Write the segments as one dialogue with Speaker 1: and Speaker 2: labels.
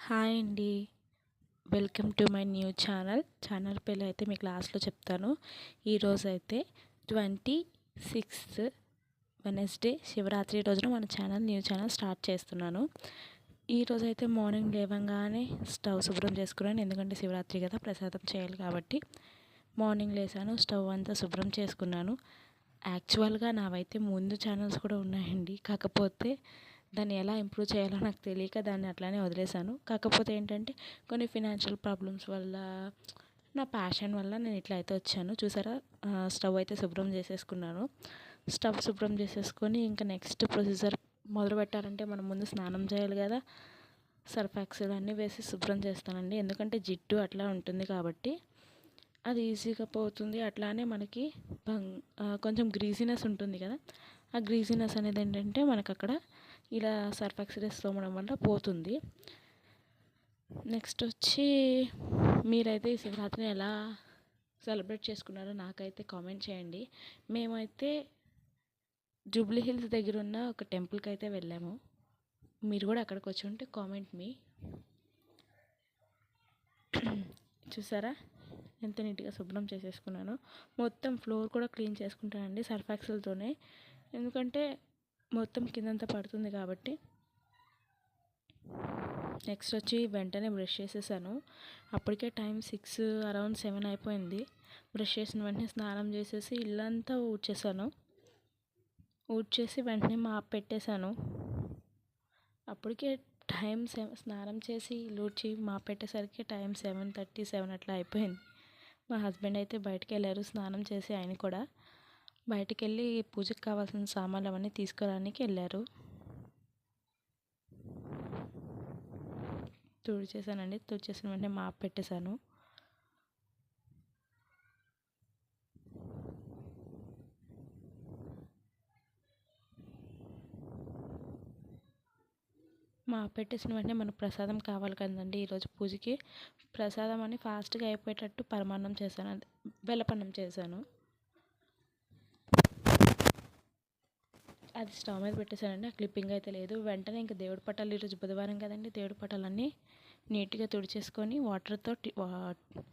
Speaker 1: Hi అండి. Welcome to my new channel పేరు అయితే మీకు లాస్ట్లో చెప్తాను. ఈరోజైతే 26th వెనస్డే శివరాత్రి రోజున మన న్యూ ఛానల్ స్టార్ట్ చేస్తున్నాను. ఈరోజైతే మార్నింగ్ లేవగానే స్టవ్ శుభ్రం చేసుకున్నాను. ఎందుకంటే శివరాత్రి కదా, ప్రసాదం చేయాలి కాబట్టి మార్నింగ్ లేసాను, స్టవ్ అంతా శుభ్రం చేసుకున్నాను. యాక్చువల్గా నావైతే ముందు ఛానల్స్ కూడా ఉన్నాయండి, కాకపోతే దాన్ని ఎలా ఇంప్రూవ్ చేయాలో నాకు తెలియక దాన్ని అట్లానే వదిలేశాను. కాకపోతే ఏంటంటే కొన్ని ఫినాన్షియల్ ప్రాబ్లమ్స్ వల్ల, నా ప్యాషన్ వల్ల నేను ఇట్లా అయితే వచ్చాను. చూసారా, స్టవ్ అయితే శుభ్రం చేసేసుకున్నాను. స్టవ్ శుభ్రం చేసేసుకొని ఇంకా నెక్స్ట్ ప్రొసీజర్ మొదలు పెట్టాలంటే మనం ముందు స్నానం చేయాలి కదా. సర్ఫ్ ఎక్సెల్ అన్నీ వేసి శుభ్రం చేస్తానండి, ఎందుకంటే జిడ్డు అట్లా ఉంటుంది కాబట్టి అది ఈజీగా పోతుంది. అట్లానే మనకి కొంచెం గ్రీజీనెస్ ఉంటుంది కదా, ఆ గ్రీజీనెస్ అనేది ఏంటంటే మనకు అక్కడ ఇలా సర్ఫ్ ఎక్సెల్ తోమడం వల్ల పోతుంది. నెక్స్ట్ వచ్చి మీరైతే ఈ శివరాత్రిని ఎలా సెలబ్రేట్ చేసుకున్నారో నాకైతే కామెంట్ చేయండి. మేమైతే జూబ్లీ హిల్స్ దగ్గర ఉన్న ఒక టెంపుల్కి అయితే వెళ్ళాము. మీరు కూడా అక్కడికి వచ్చి ఉంటే కామెంట్ మీ. చూసారా ఎంత నీట్గా శుభ్రం చేసేసుకున్నాను. మొత్తం ఫ్లోర్ కూడా క్లీన్ చేసుకుంటానండి సర్ఫ్ ఎక్సెల్తోనే, ఎందుకంటే మొత్తం కిందంతా పడుతుంది కాబట్టి. నెక్స్ట్ వచ్చి వెంటనే బ్రష్ చేసేసాను. అప్పటికే టైం 6 అరౌండ్ 7 అయిపోయింది. బ్రష్ చేసిన వెంటనే స్నానం చేసేసి ఇల్లంతా ఊడ్చేసాను. ఊడ్చేసి వెంటనే మాప్ పెట్టేశాను. అప్పటికే టైం స్నానం చేసి ఊడ్చి మాప్ పెట్టేసరికి టైం 7:30 7 అట్లా అయిపోయింది. మా హస్బెండ్ అయితే బయటికి వెళ్ళారు స్నానం చేసి. ఆయన కూడా బయటికి వెళ్ళి పూజకి కావాల్సిన సామాన్లు అవన్నీ తీసుకురావడానికి వెళ్ళారు. తుడిచేసానండి. తుడిచేసిన వెంటనే మాప్ పెట్టేశాను. మాప్ పెట్టేసిన వెంటనే మనకు ప్రసాదం కావాలి కదండి. ఈరోజు పూజకి ప్రసాదం అని ఫాస్ట్గా అయిపోయేటట్టు పరమాన్నం చేశాను, బెల్లపన్నం చేశాను. అది స్టవ్ మీద పెట్టేశానండి. ఆ క్లిప్పింగ్ అయితే లేదు. వెంటనే ఇంకా దేవుడి పటాలు, ఈరోజు బుధవారం కదండి, దేవుడి పటాలన్నీ నీట్గా తుడిచేసుకొని వాటర్తో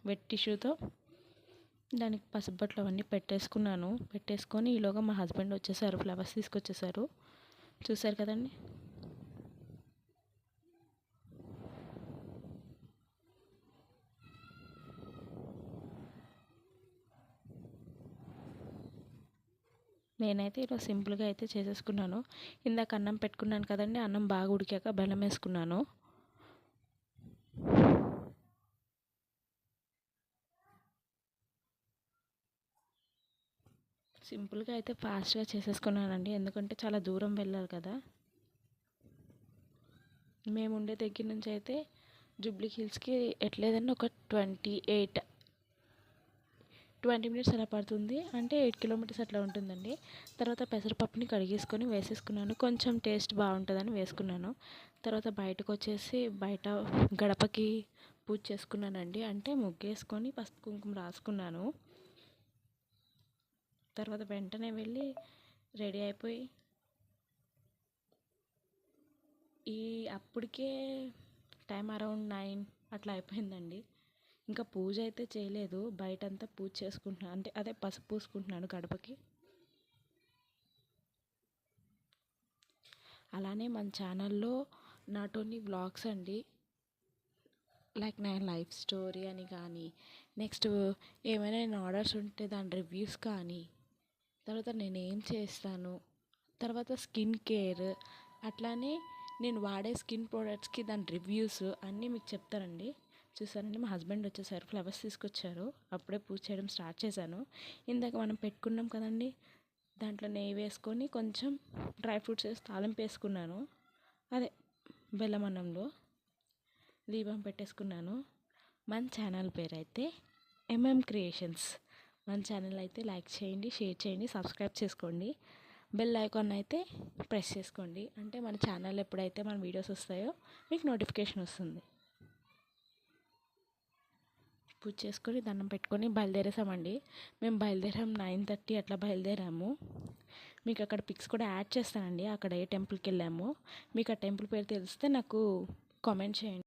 Speaker 1: వెట్ టిష్యూతో దానికి పసుబట్లు అవన్నీ పెట్టేసుకొని ఈలోగా మా హస్బెండ్ వచ్చేసారు, ఫ్లవర్స్ తీసుకొచ్చేసారు. చూసారు కదండి. నేనైతే ఈరోజు సింపుల్గా అయితే చేసేసుకున్నాను. ఇందాక అన్నం పెట్టుకున్నాను కదండి, అన్నం బాగా ఉడికాక బెల్లం వేసుకున్నాను. సింపుల్గా అయితే ఫాస్ట్గా చేసేసుకున్నానండి, ఎందుకంటే చాలా దూరం వెళ్ళాలి కదా. మేము ఉండే దగ్గర నుంచి అయితే జూబ్లీ హిల్స్కి ఎట్లేదన్నా ఒక 20 మినిట్స్ అలా పడుతుంది, అంటే 8 కిలోమీటర్స్ అట్లా ఉంటుందండి. తర్వాత పెసరపప్పుని కడిగేసుకొని వేసేసుకున్నాను, కొంచెం టేస్ట్ బాగుంటుందని వేసుకున్నాను. తర్వాత బయటకు వచ్చేసి బయట గడపకి పూజ చేసుకున్నానండి, అంటే ముగ్గేసుకొని పసుపు కుంకుమ రాసుకున్నాను. తర్వాత వెంటనే వెళ్ళి రెడీ అయిపోయి అప్పటికే టైం అరౌండ్ 9 అట్లా అయిపోయిందండి. ఇంకా పూజ అయితే చేయలేదు, బయటంతా పూజ చేసుకుంటున్నాను, అంటే అదే పసుపు పూసుకుంటున్నాను గడపకి. అలానే మన ఛానల్లో నాట్ ఓన్లీ వ్లాగ్స్ అండి, లైక్ నా లైఫ్ స్టోరీ అని కానీ, నెక్స్ట్ ఏమైనా నేను ఆర్డర్స్ ఉంటే దాని రివ్యూస్ కానీ, తర్వాత నేను ఏం చేస్తాను, తర్వాత స్కిన్ కేర్, అట్లానే నేను వాడే స్కిన్ ప్రోడక్ట్స్కి దాని రివ్యూస్ అన్నీ మీకు చెప్తానండి. చూసారండి, మా హస్బెండ్ వచ్చేసారు, ఫ్లవర్స్ తీసుకొచ్చారు. అప్పుడే పూజ చేయడం స్టార్ట్ చేశాను. ఇందాక మనం పెట్టుకున్నాం కదండి, దాంట్లో నెయ్యి వేసుకొని కొంచెం డ్రై ఫ్రూట్స్ వేసి తాలింపు వేసుకున్నాను. అదే బెల్లం అన్నంలో దీపం పెట్టేసుకున్నాను. మన ఛానల్ పేరు అయితే ఎంఎం క్రియేషన్స్. మన ఛానల్ అయితే లైక్ చేయండి, షేర్ చేయండి, సబ్స్క్రైబ్ చేసుకోండి. బెల్ ఐకాన్ అయితే ప్రెస్ చేసుకోండి, అంటే మన ఛానల్ ఎప్పుడైతే మన వీడియోస్ వస్తాయో మీకు నోటిఫికేషన్ వస్తుంది. పూజ చేసుకొని దండం పెట్టుకొని బయలుదేరేసామండి. మేము బయలుదేరాము 9:30 అట్లా బయలుదేరాము. మీకు అక్కడ పిక్స్ కూడా యాడ్ చేస్తానండి, అక్కడ ఏ టెంపుల్కి వెళ్ళామో. మీకు ఆ టెంపుల్ పేరు తెలిస్తే నాకు కామెంట్ చేయండి.